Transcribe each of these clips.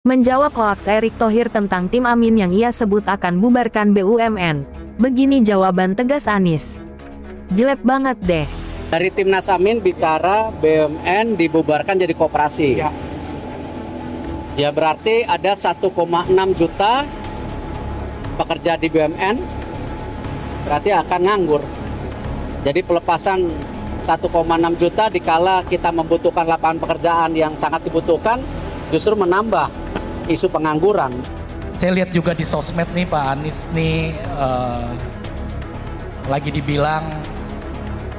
Menjawab hoaks Erick Thohir tentang tim Amin yang ia sebut akan bubarkan BUMN, begini jawaban tegas Anies. Jelek banget deh. Dari Timnas Amin bicara BUMN dibubarkan jadi koperasi. Ya berarti ada 1,6 juta pekerja di BUMN, berarti akan nganggur. Jadi pelepasan 1,6 juta dikala kita membutuhkan lapangan pekerjaan yang sangat dibutuhkan, justru menambah isu pengangguran. Saya lihat juga di sosmed nih Pak Anies nih lagi dibilang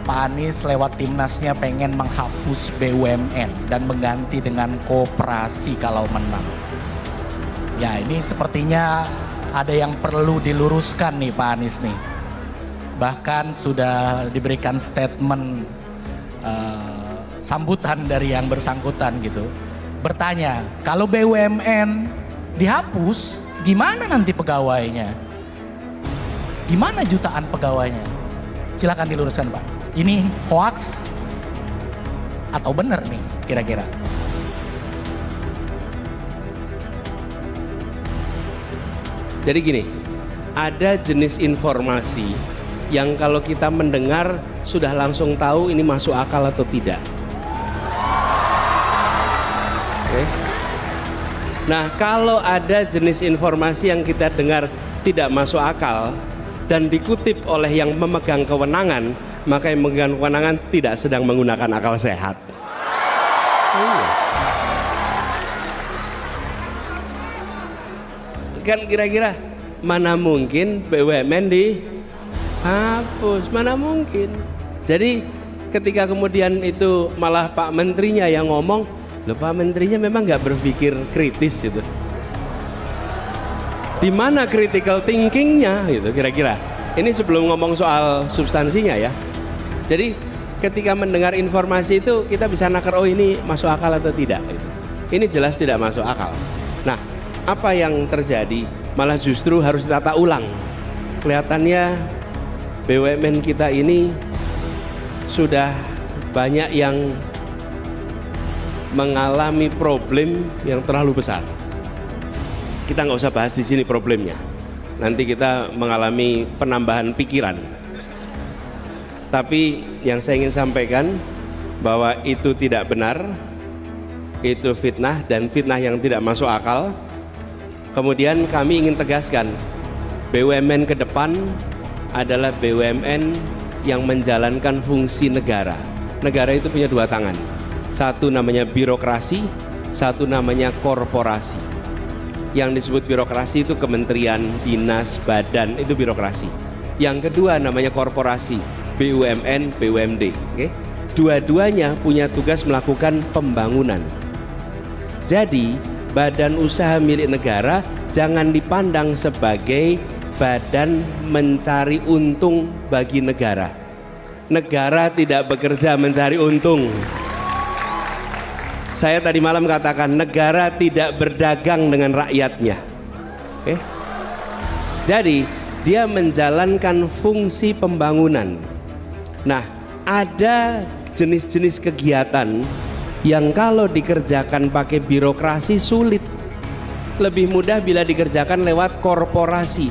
Pak Anies lewat timnasnya pengen menghapus BUMN dan mengganti dengan koperasi kalau menang. Ya ini sepertinya ada yang perlu diluruskan nih Pak Anies nih. Bahkan sudah diberikan statement sambutan dari yang bersangkutan gitu. Bertanya, kalau BUMN dihapus, gimana nanti pegawainya? Gimana jutaan pegawainya? Silakan diluruskan Pak. Ini hoax atau benar nih kira-kira? Jadi gini, ada jenis informasi yang kalau kita mendengar sudah langsung tahu ini masuk akal atau tidak. Oke. Nah, kalau ada jenis informasi yang kita dengar tidak masuk akal dan dikutip oleh yang memegang kewenangan, maka yang memegang kewenangan tidak sedang menggunakan akal sehat. Kan kira-kira mana mungkin BUMN dihapus, mana mungkin. Jadi ketika kemudian itu malah Pak Menterinya yang ngomong, loh Pak Menterinya memang nggak berpikir kritis gitu. Di mana critical thinkingnya gitu kira-kira. Ini sebelum ngomong soal substansinya ya. Jadi ketika mendengar informasi itu kita bisa nakar, oh ini masuk akal atau tidak gitu. Ini jelas tidak masuk akal. Nah, apa yang terjadi? Malah justru harus ditata ulang. Kelihatannya BUMN kita ini sudah banyak yang mengalami problem yang terlalu besar. Kita nggak usah bahas di sini problemnya. Nanti kita mengalami penambahan pikiran. Tapi yang saya ingin sampaikan bahwa itu tidak benar, itu fitnah dan fitnah yang tidak masuk akal. Kemudian kami ingin tegaskan, BUMN ke depan adalah BUMN yang menjalankan fungsi negara. Negara itu punya dua tangan. Satu namanya birokrasi, satu namanya korporasi. Yang disebut birokrasi itu kementerian, dinas, badan, itu birokrasi. Yang kedua namanya korporasi, BUMN, BUMD. Okay? Dua-duanya punya tugas melakukan pembangunan. Jadi badan usaha milik negara jangan dipandang sebagai badan mencari untung bagi negara. Negara tidak bekerja mencari untung. Saya tadi malam katakan negara tidak berdagang dengan rakyatnya. Oke? Jadi dia menjalankan fungsi pembangunan. Nah, ada jenis-jenis kegiatan yang kalau dikerjakan pakai birokrasi sulit. Lebih mudah bila dikerjakan lewat korporasi.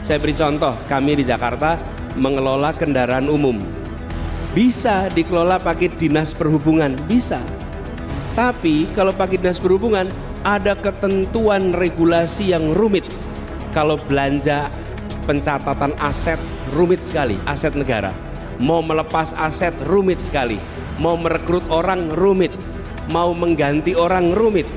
Saya beri contoh, kami di Jakarta mengelola kendaraan umum. Bisa dikelola pakai dinas perhubungan, bisa. Tapi kalau pakai dinas perhubungan ada ketentuan regulasi yang rumit. Kalau belanja pencatatan aset rumit sekali, aset negara. Mau melepas aset rumit sekali. Mau merekrut orang rumit. Mau mengganti orang rumit.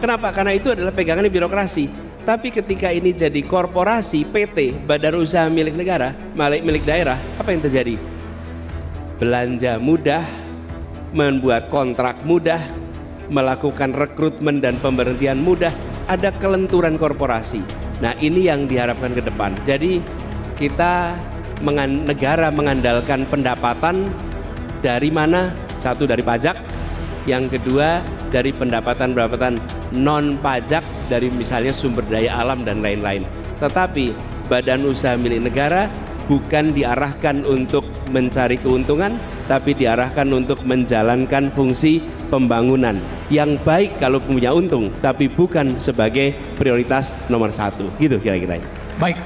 Kenapa? Karena itu adalah pegangannya birokrasi. Tapi ketika ini jadi korporasi, PT, badan usaha milik negara, milik daerah, apa yang terjadi? Belanja mudah, membuat kontrak mudah, melakukan rekrutmen dan pemberhentian mudah, ada kelenturan korporasi. Nah ini yang diharapkan ke depan. Jadi kita negara mengandalkan pendapatan dari mana? Satu dari pajak, yang kedua dari pendapatan non pajak dari misalnya sumber daya alam dan lain-lain. Tetapi badan usaha milik negara bukan diarahkan untuk mencari keuntungan, tapi diarahkan untuk menjalankan fungsi pembangunan yang baik kalau punya untung, tapi bukan sebagai prioritas nomor satu. Gitu kira-kira. Baik,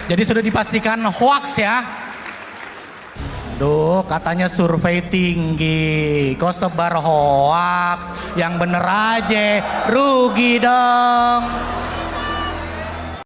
jadi sudah dipastikan hoax ya. Aduh, katanya survei tinggi, kok sebar hoax, yang bener aja, rugi dong.